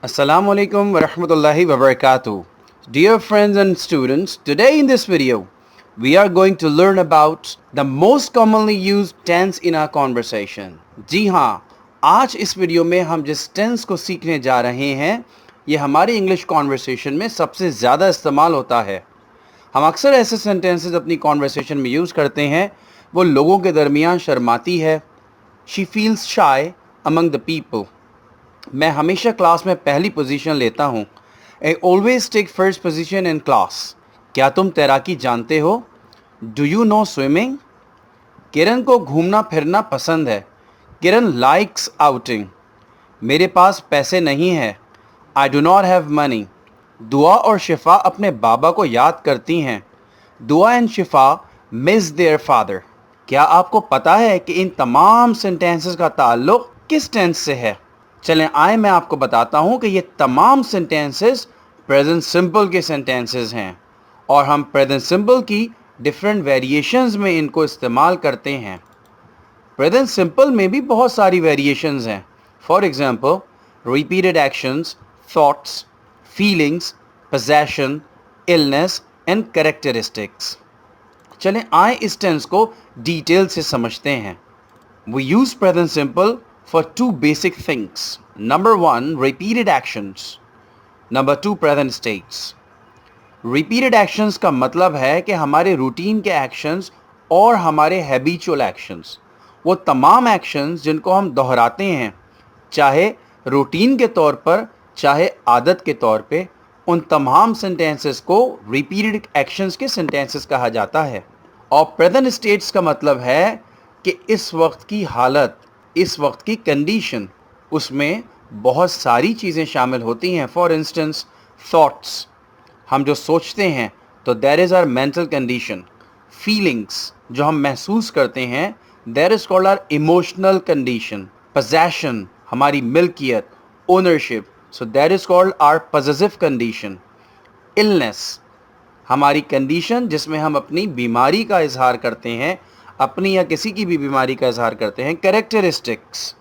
Assalamu alaikum wa rahmatullahi wa barakatuh. Dear friends and students, today in this video, we are going to learn about the most commonly used tense in our conversation. जी हाँ, आज इस video में हम जिस tense को सीखने जा रहे हैं, ये हमारी इंग्लिश कॉन्वर्सेशन में सबसे ज़्यादा इस्तेमाल होता है. हम अक्सर ऐसे सेंटेंसेस अपनी कॉन्वर्सेशन में यूज़ करते हैं, वो लोगों के दरमियान शर्माती है. She feels shy among the people. मैं हमेशा क्लास में पहली पोजीशन लेता हूँ. I always take first position in class. क्या तुम तैराकी जानते हो? Do you know swimming? किरण को घूमना फिरना पसंद है. किरण likes outing. मेरे पास पैसे नहीं है. I do not have money. दुआ और शिफा अपने बाबा को याद करती हैं. दुआ and Shifa miss their father. क्या आपको पता है कि इन तमाम सेंटेंसेस का ताल्लुक किस टेंस से है? चलें आए मैं आपको बताता हूँ कि ये तमाम सेंटेंसेस प्रेजेंट सिंपल के सेंटेंसेस हैं और हम प्रेजेंट सिंपल की डिफरेंट वेरिएशंस में इनको इस्तेमाल करते हैं. प्रेजेंट सिंपल में भी बहुत सारी वेरिएशंस हैं. For example repeated actions, thoughts, feelings, possession, illness and characteristics. चलें आए इस टेंस को डिटेल से समझते हैं. We use present simple for two basic things. Number one, repeated actions. Number two, present states. Repeated actions का मतलब है कि हमारे रूटीन के एक्शंस और हमारे हैबिचुअल एक्शंस, वो तमाम एक्शंस जिनको हम दोहराते हैं, चाहे रूटीन के तौर पर चाहे आदत के तौर पे, उन तमाम सेंटेंसेस को रिपीटेड एक्शंस के सेंटेंसेस कहा जाता है. और प्रेजेंट स्टेट्स का मतलब है कि इस वक्त की हालत, इस वक्त की कंडीशन, उसमें बहुत सारी चीज़ें शामिल होती हैं. फॉर इंस्टेंस थॉट्स, हम जो सोचते हैं तो that is our mental condition. Feelings, जो हम महसूस करते हैं, that is called our emotional condition. Possession, हमारी मिल्कियत, ownership, so that is called our possessive condition. Illness, हमारी कंडीशन जिसमें हम अपनी बीमारी का इजहार करते हैं, अपनी या किसी की भी बीमारी का इजहार करते हैं. कैरेक्टरिस्टिक्स,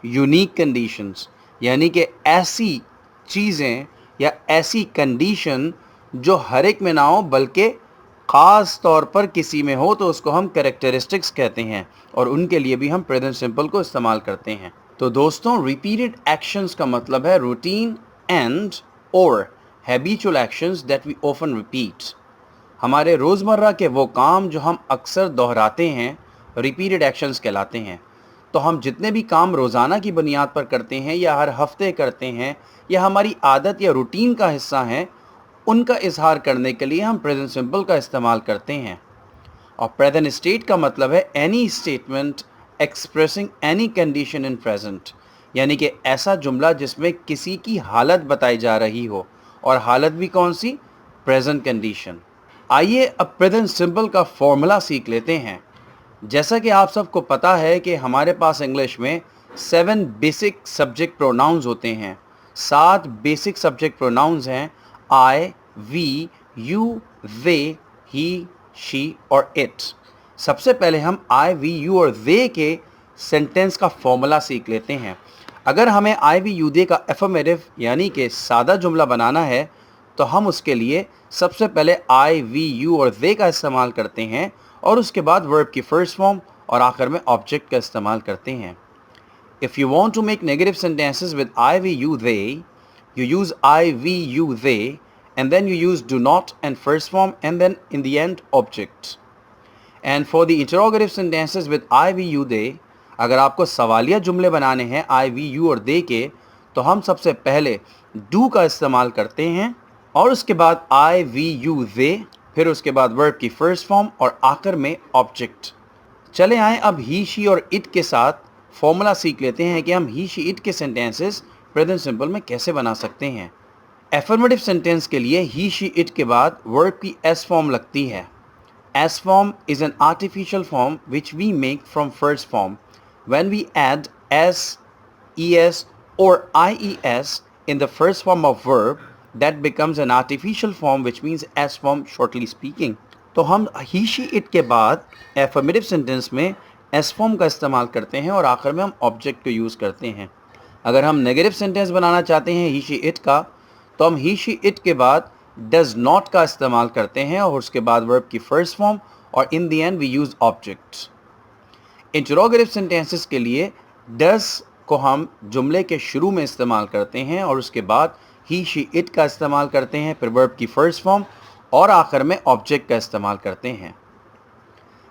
यूनिक कंडीशंस, यानी कि ऐसी चीज़ें या ऐसी कंडीशन जो हर एक में ना हो बल्कि ख़ास तौर पर किसी में हो, तो उसको हम कैरेक्टरिस्टिक्स कहते हैं और उनके लिए भी हम प्रेजेंट सिंपल को इस्तेमाल करते हैं. तो दोस्तों, रिपीटेड एक्शंस का मतलब है रूटीन एंड और habitual actions that we often repeat. हमारे रोज़मर्रा के वो काम जो हम अक्सर दोहराते हैं, रिपीटेड एक्शंस कहलाते हैं. तो हम जितने भी काम रोज़ाना की बुनियाद पर करते हैं या हर हफ्ते करते हैं या हमारी आदत या रूटीन का हिस्सा हैं, उनका इजहार करने के लिए हम प्रेजेंट सिंपल का इस्तेमाल करते हैं. और प्रेजेंट स्टेट का मतलब है any statement expressing any condition in present, यानी कि ऐसा जुमला जिसमें किसी की हालत बताई जा रही हो, और हालत भी कौन सी? Present condition. आइए अब प्रेजेंट सिंपल का फॉर्मूला सीख लेते हैं. जैसा कि आप सबको पता है कि हमारे पास इंग्लिश में 7 बेसिक सब्जेक्ट प्रोनाउंस होते हैं. 7 बेसिक सब्जेक्ट प्रोनाउंस हैं. I, we, you, they, he, she और इट. सबसे पहले हम आई, वी, यू और दे के सेंटेंस का फॉर्मूला सीख लेते हैं. अगर हमें आई, वी, यू, दे का एफर्मेटिव यानी कि सादा जुमला बनाना है, तो हम उसके लिए सबसे पहले आई, वी, यू और दे का इस्तेमाल करते हैं और उसके बाद वर्ब की फर्स्ट फॉर्म और आखिर में ऑब्जेक्ट का इस्तेमाल करते हैं. If you want to make negative sentences with I, we, you, they, you use I, we, you, they, and then you use do not and first form and then in the end object. And for the interrogative sentences with I, we, you, they, अगर आपको सवालिया जुमले बनाने हैं I, we, you और they के, तो हम सबसे पहले do का इस्तेमाल करते हैं और उसके बाद I, we, you, they, फिर उसके बाद verb की first form और आखिर में object. चले आएँ अब he, she और it के साथ फॉर्मूला सीख लेते हैं कि हम he, she, it के सेंटेंसेस प्रेजेंट सिंपल में कैसे बना सकते हैं. एफर्मेटिव सेंटेंस के लिए ही, शी, इट के बाद वर्ब की एस फॉर्म लगती है. S form is an artificial form which we make from first form when we add S, E S और I E S in the first form of verb, that becomes an artificial form which means S form shortly speaking. तो हम he, she, it के बाद affirmative sentence में S form का इस्तेमाल करते हैं और आखिर में हम object को यूज़ करते हैं. अगर हम नेगेटिव सेंटेंस बनाना चाहते हैं ही शी इट का, तो हम ही शी इट के बाद डज नॉट का इस्तेमाल करते हैं और उसके बाद वर्ब की फर्स्ट फॉर्म और in the end we use objects. Interrogative sentences के लिए डज को हम जुमले के शुरू में इस्तेमाल करते हैं और उसके बाद ही शी इट का इस्तेमाल करते हैं, फिर वर्ब की फर्स्ट फॉर्म और आखिर में ऑब्जेक्ट का इस्तेमाल करते हैं।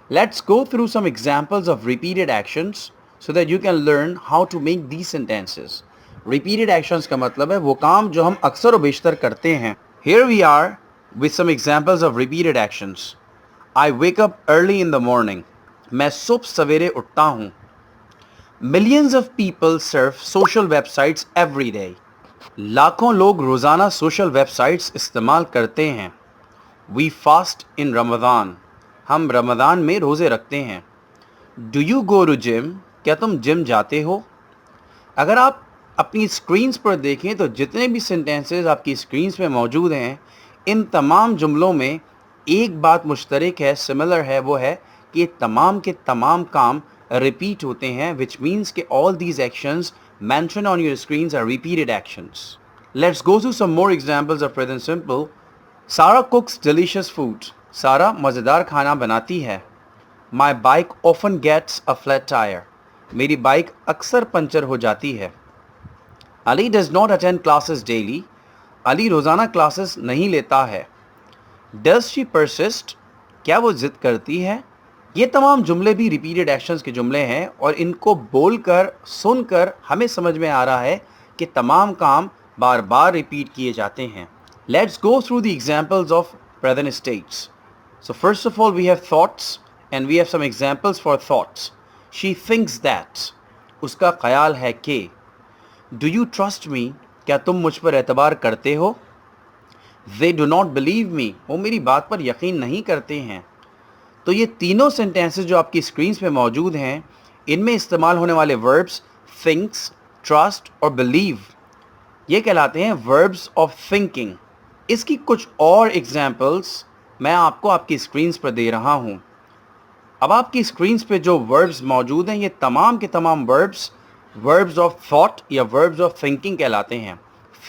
Let's go through some examples of repeated actions so that you can learn how to make these sentences. Repeated actions का मतलब है वो काम जो हम अक्सर और बेशतर करते हैं। Here we are with some examples of repeated actions. I wake up early in the morning. मैं सुबह सवेरे उठता हूँ। Millions of people surf social websites every day. लाखों लोग रोज़ाना सोशल वेबसाइट्स इस्तेमाल करते हैं। We fast in Ramadan. हम रमज़ान में रोज़े रखते हैं। Do you go to gym? क्या तुम जिम जाते हो? अगर आप अपनी स्क्रीन्स पर देखें तो जितने भी सेंटेंसेस आपकी स्क्रीन्स पे मौजूद हैं, इन तमाम जुमलों में एक बात मुश्तरक है, सिमिलर है, वो है कि ये तमाम के तमाम काम रिपीट होते हैं, विच मीन्स कि all these actions mention on your screens are repeated actions. Let's go to some more examples of present simple. Sara cooks delicious food. Sara मज़ेदार खाना बनाती है। My bike often gets a flat tyre. मेरी bike अक्सर puncture हो जाती है। Ali does not attend classes daily. Ali रोज़ाना क्लासेस नहीं लेता है। Does she persist. क्या वो ज़िद करती है? ये तमाम जुमले भी रिपीटेड एक्शंस के जुमले हैं और इनको बोलकर सुनकर हमें समझ में आ रहा है कि तमाम काम बार बार रिपीट किए जाते हैं। Let's go through the examples of present states. So first of all we have thoughts and we have some examples for thoughts. She thinks that. उसका ख्याल है कि। Do you trust me? क्या तुम मुझ पर एतबार करते हो? They do not believe me. वो मेरी बात पर यकीन नहीं करते हैं। तो ये तीनों सेंटेंसेस जो आपकी स्क्रीन्स पे मौजूद हैं, इनमें इस्तेमाल होने वाले वर्ब्स thinks, trust और believe, ये कहलाते हैं verbs of thinking। इसकी कुछ और एग्जाम्पल्स मैं आपको आपकी स्क्रीन्स पर दे रहा हूँ। अब आपकी स्क्रीन्स पे जो वर्ब्स मौजूद हैं, ये तमाम के तमाम वर्ब्स ऑफ थॉट या वर्ब्स ऑफ थिंकिंग कहलाते हैं।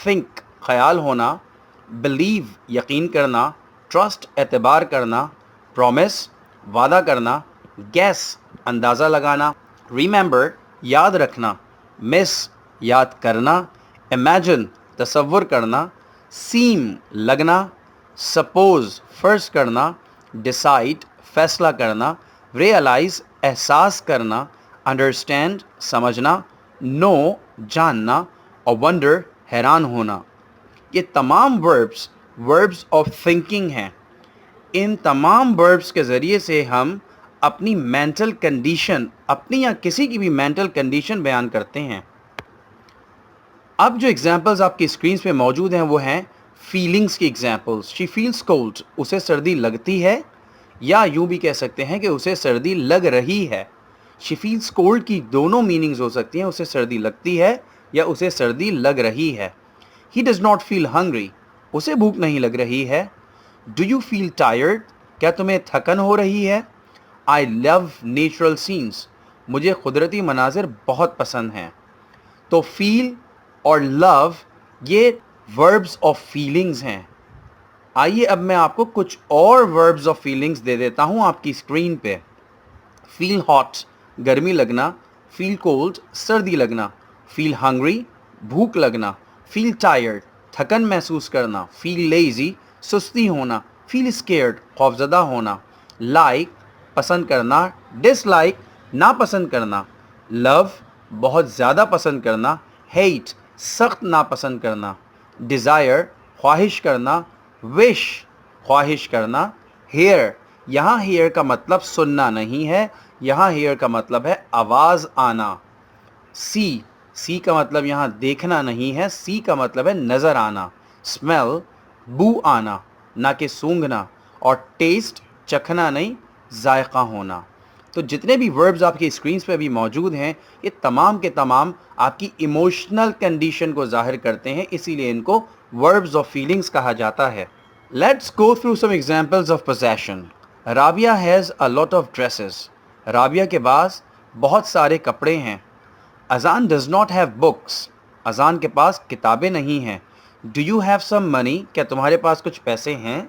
थिंक ख्याल होना, बिलीव यकीन करना, ट्रस्ट एतबार करना, प्रॉमिस वादा करना, गैस अंदाज़ा लगाना, रिमेंबर याद रखना, मिस याद करना, इमेजिन तसव्वुर करना, सीम लगना, सपोज फर्ज करना, डिसाइड फैसला करना, रियलाइज़ एहसास करना, अंडरस्टैंड समझना, नो जानना और वंडर हैरान होना। ये तमाम वर्ब्स ऑफ थिंकिंग हैं। इन तमाम वर्ब्स के ज़रिए से हम अपनी मेंटल कंडीशन, अपनी या किसी की भी मेंटल कंडीशन बयान करते हैं। अब जो एग्जांपल्स आपकी स्क्रीन पे मौजूद हैं वो हैं फीलिंग्स की एग्जांपल्स। She feels cold. उसे सर्दी लगती है, या यूँ भी कह सकते हैं कि उसे सर्दी लग रही है। शी फील्स कोल्ड की दोनों मीनिंग्स हो सकती हैं, उसे सर्दी लगती है या उसे सर्दी लग रही है। He does not feel hungry. उसे भूख नहीं लग रही है। Do you feel tired? क्या तुम्हें थकन हो रही है? I love natural scenes. मुझे कुदरती मनाजिर बहुत पसंद हैं। तो फील और लव ये वर्ब्स ऑफ फीलिंग्स हैं। आइए अब मैं आपको कुछ और वर्ब्स ऑफ फीलिंग्स दे देता हूँ आपकी स्क्रीन पे। फील हॉट गर्मी लगना, फील कोल्ड सर्दी लगना, फील हंग्री भूख लगना, फील टायर्ड थकन महसूस करना, फील लेज़ी सुस्ती होना, फील स्केयर्ड खौफजदा होना, लाइक पसंद करना, डिसलाइक नापसंद करना, लव बहुत ज़्यादा पसंद करना, हेट सख्त नापसंद करना, डिज़ायर ख्वाहिश करना, विश ख्वाहिश करना, हेयर यहाँ हेयर का मतलब सुनना नहीं है, यहाँ हेयर का मतलब है आवाज़ आना। सी का मतलब यहाँ देखना नहीं है, सी का मतलब है नज़र आना। स्मेल बू आना ना कि सूंघना, और टेस्ट चखना नहीं जायका होना। तो जितने भी वर्ब्स आपकी स्क्रीन पे भी मौजूद हैं, ये तमाम के तमाम आपकी इमोशनल कंडीशन को ज़ाहिर करते हैं, इसीलिए इनको वर्ब्स ऑफ फीलिंग्स कहा जाता है। Let's go through some examples of possession. Rabia has a lot of dresses. Rabia के पास बहुत सारे कपड़े हैं। अजान डज़ नॉट हैव बुक्स। اذان کے پاس کتابیں نہیں ہیں. Do you have some money? کیا تمہارے پاس کچھ پیسے ہیں؟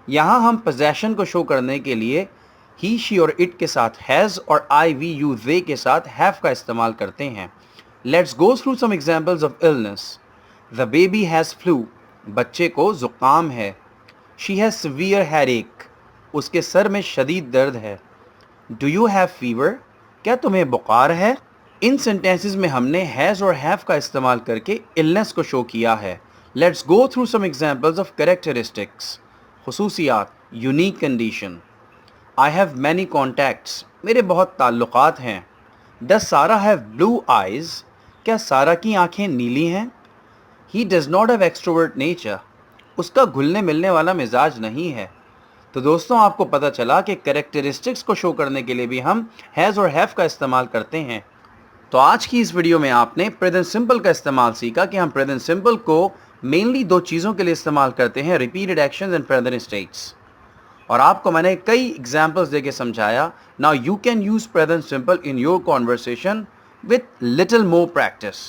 یہاں ہم possession کو شو کرنے کے لیے he, she اور it کے ساتھ has اور I, we, you, they کے ساتھ have کا استعمال کرتے ہیں. Let's go through some examples of illness. The baby has flu. بچے کو زکام ہے. She has severe headache. اس کے سر میں شدید درد ہے. Do you have fever? کیا تمہیں بخار ہے؟ ان سینٹینسز میں ہم نے has اور have کا استعمال کر کے illness کو شو کیا ہے. Let's go through some examples of characteristics. خصوصیات. Unique condition. I have many contacts. میرے بہت تعلقات ہیں. Does Sarah have blue eyes? کیا سارا کی آنکھیں نیلی ہیں؟ He does not have extrovert nature. اس کا گھلنے ملنے والا مزاج نہیں ہے. تو دوستوں آپ کو پتہ چلا کہ کریکٹرسٹکس کو شو کرنے کے لیے بھی ہم has اور have کا استعمال کرتے ہیں. تو آج کی اس ویڈیو میں آپ نے پریزنٹ سمپل کا استعمال سیکھا کہ ہم پریزنٹ سمپل کو مینلی دو چیزوں کے لیے استعمال کرتے ہیں, repeated actions and present states. اور آپ کو میں نے کئی ایگزامپلس دے کے سمجھایا. Now you can use present simple in your conversation with little more practice.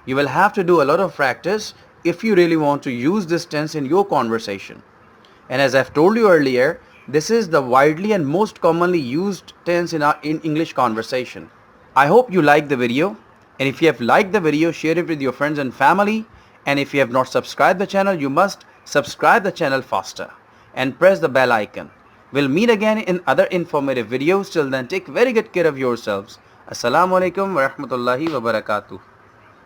You will have to do a lot of practice if you really want to use this tense in your conversation. And as I've told you earlier, this is the widely and most commonly used tense in English conversation. I hope you liked the video, and if you have liked the video, share it with your friends and family. And if you have not subscribed the channel, you must subscribe the channel faster and press the bell icon. We'll meet again in other informative videos. Till then, take very good care of yourselves. Assalamu alaikum wa rahmatullahi wa barakatuh.